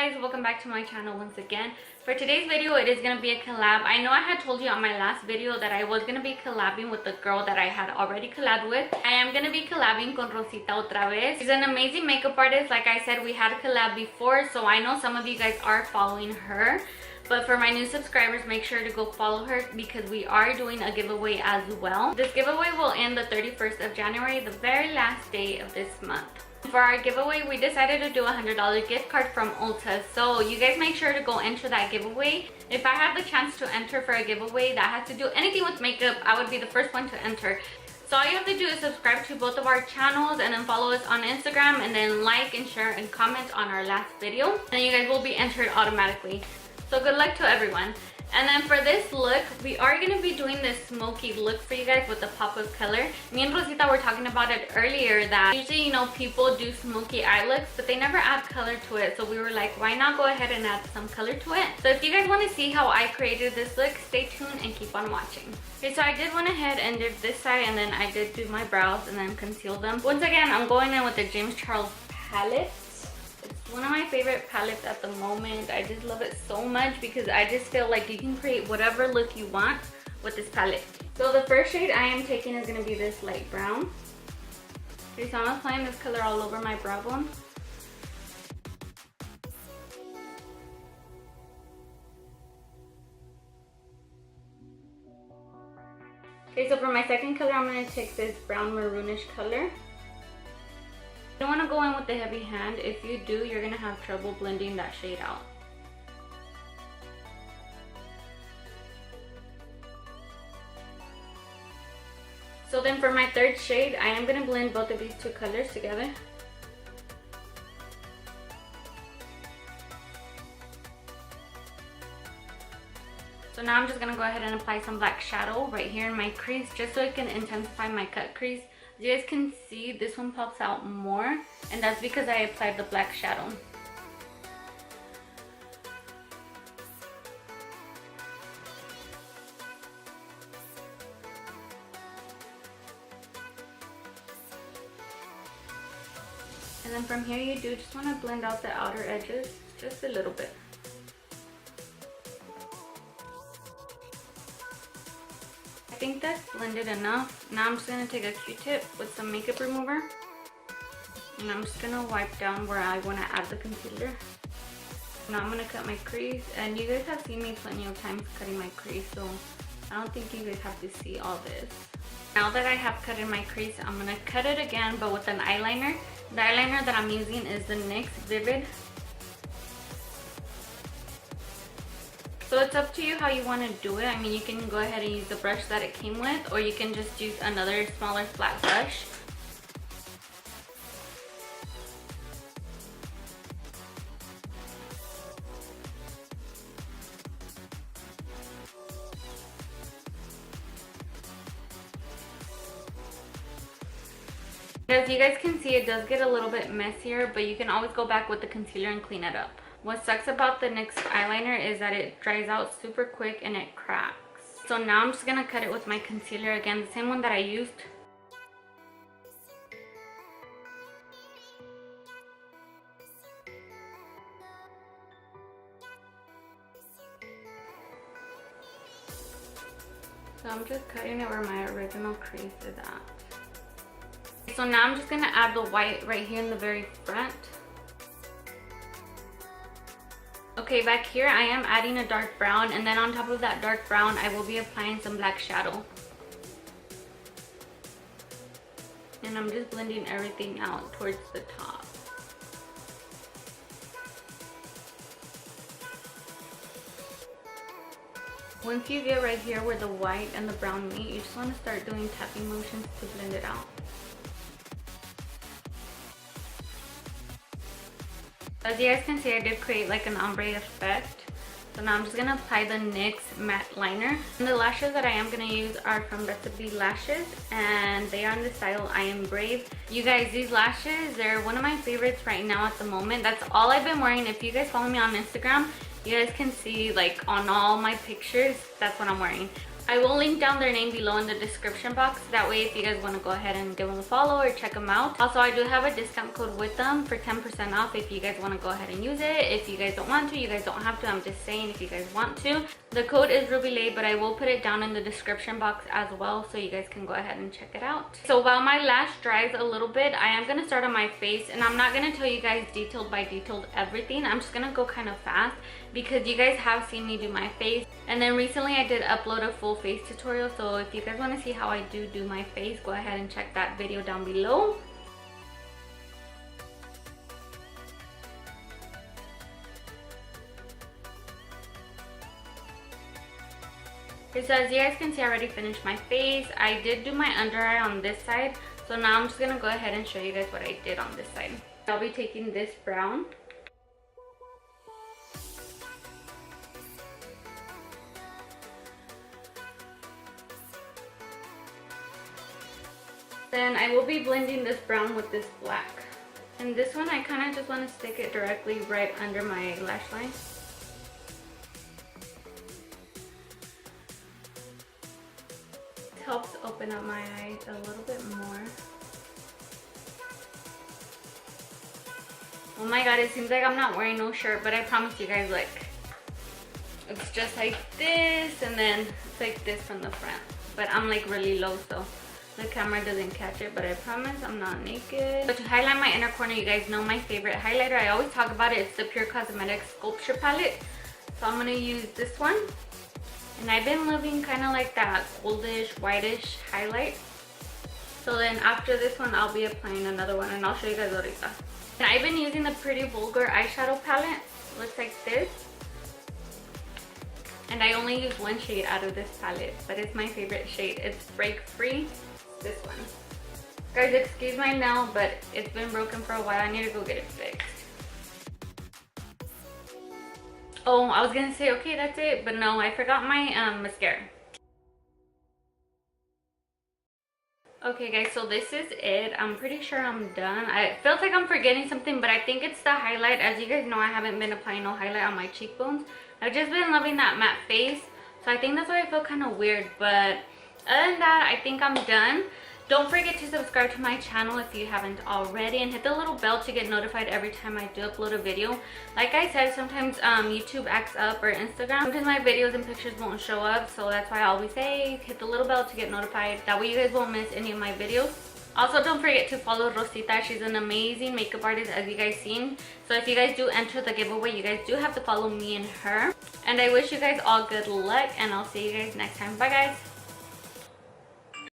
guys, welcome back to my channel once again. For today's video, it is going to be a collab. I know I had told you on my last video that I was going to be collabing with the girl that I had already collabed with. I am going to be collabing con Rosita otra vez. She's an amazing makeup artist. Like I said, we had a collab before, so I know some of you guys are following her. But for my new subscribers, make sure to go follow her because we are doing a giveaway as well. This giveaway will end the 31st of January, the very last day of this month. For our giveaway, we decided to do a $100 gift card from Ulta. So you guys make sure to go enter that giveaway. If I have the chance to enter for a giveaway that has to do anything with makeup, I would be the first one to enter. So all you have to do is subscribe to both of our channels and then follow us on Instagram and then like and share and comment on our last video. And you guys will be entered automatically. So good luck to everyone. And then for this look, we are going to be doing this smoky look for you guys with the pop of color. Me and Rosita were talking about it earlier that usually, you know, people do smoky eye looks, but they never add color to it. So we were like, why not go ahead and add some color to it? So if you guys want to see how I created this look, stay tuned and keep on watching. Okay, so I did went ahead and did this side and then I did do my brows and then conceal them. Once again, I'm going in with the James Charles palette. One of my favorite palettes at the moment. I just love it so much because I just feel like you can create whatever look you want with this palette. So the first shade I am taking is going to be this light brown. Okay, so I'm applying this color all over my brow bone. Okay, so for my second color, I'm going to take this brown maroonish color. You don't want to go in with the heavy hand. If you do, you're going to have trouble blending that shade out. So then for my third shade, I am going to blend both of these two colors together. So now I'm just going to go ahead and apply some black shadow right here in my crease just so it can intensify my cut crease. As you guys can see, this one pops out more, and that's because I applied the black shadow. And then from here you do just want to blend out the outer edges just a little bit. I think that's blended enough. Now I'm just going to take a Q-tip with some makeup remover. And I'm just going to wipe down where I want to add the concealer. Now I'm going to cut my crease. And you guys have seen me plenty of times cutting my crease, so I don't think you guys have to see all this. Now that I have cut in my crease, I'm going to cut it again, but with an eyeliner. The eyeliner that I'm using is the NYX Vivid. So it's up to you how you want to do it. I mean, you can go ahead and use the brush that it came with, or you can just use another smaller flat brush. As you guys can see, it does get a little bit messier, but you can always go back with the concealer and clean it up. What sucks about the NYX eyeliner is that it dries out super quick and it cracks. So now I'm just going to cut it with my concealer again, the same one that I used. So I'm just cutting it where my original crease is at. So now I'm just going to add the white right here in the very front. Okay, back here I am adding a dark brown, and then on top of that dark brown I will be applying some black shadow. And I'm just blending everything out towards the top. Once you get right here where the white and the brown meet, you just want to start doing tapping motions to blend it out. As you guys can see, I did create like an ombre effect. So now I'm just going to apply the NYX matte liner. And the lashes that I am going to use are from Recipe Lashes, and they are in the style I Am Brave. You guys, these lashes, they're one of my favorites right now at the moment. That's all I've been wearing. If you guys follow me on Instagram, you guys can see like on all my pictures, that's what I'm wearing. I will link down their name below in the description box. That way if you guys want to go ahead and give them a follow or check them out. Also, I do have a discount code with them for 10% off if you guys want to go ahead and use it. If you guys don't want to, you guys don't have to. I'm just saying if you guys want to. The code is Rubylayy, but I will put it down in the description box as well so you guys can go ahead and check it out. So while my lash dries a little bit, I am going to start on my face, and I'm not going to tell you guys detailed by detailed everything. I'm just going to go kind of fast because you guys have seen me do my face. And then recently I did upload a full face tutorial, so if you guys want to see how I do my face, go ahead and check that video down below. Okay, so as you guys can see, I already finished my face. I did do my under eye on this side, so now I'm just gonna go ahead and show you guys what I did on this side. I'll be taking this brown. Then I will be blending this brown with this black. And this one, I kind of just want to stick it directly right under my lash line. It helps open up my eyes a little bit more. Oh my god, it seems like I'm not wearing no shirt, but I promise you guys, like, it's just like this, and then it's like this from the front. But I'm like really low, so the camera doesn't catch it, but I promise I'm not naked. But to highlight my inner corner, you guys know my favorite highlighter. I always talk about it. It's the Pure Cosmetics Sculpture Palette. So I'm going to use this one. And I've been loving kind of like that goldish, whitish highlight. So then after this one, I'll be applying another one, and I'll show you guys ahorita. And I've been using the Pretty Vulgar eyeshadow palette. It looks like this. And I only use one shade out of this palette, but it's my favorite shade. It's Break Free. This one. Guys, excuse my nail, but it's been broken for a while. I need to go get it fixed. Oh, I was gonna say, okay, that's it, but no, I forgot my mascara. Okay guys, so this is it. I'm pretty sure I'm done. I felt like I'm forgetting something, but I think it's the highlight. As you guys know, I haven't been applying no highlight on my cheekbones. I've just been loving that matte face, so I think that's why I feel kind of weird. But other than that, I think I'm done. Don't forget to subscribe to my channel if you haven't already, and hit the little bell to get notified every time I do upload a video. Like I said, sometimes YouTube acts up, or Instagram. Sometimes my videos and pictures won't show up, so that's why I always say hit the little bell to get notified. That way you guys won't miss any of my videos. Also, don't forget to follow Rosita. She's an amazing makeup artist, as you guys seen. So if you guys do enter the giveaway, you guys do have to follow me and her. And I wish you guys all good luck, and I'll see you guys next time. Bye guys.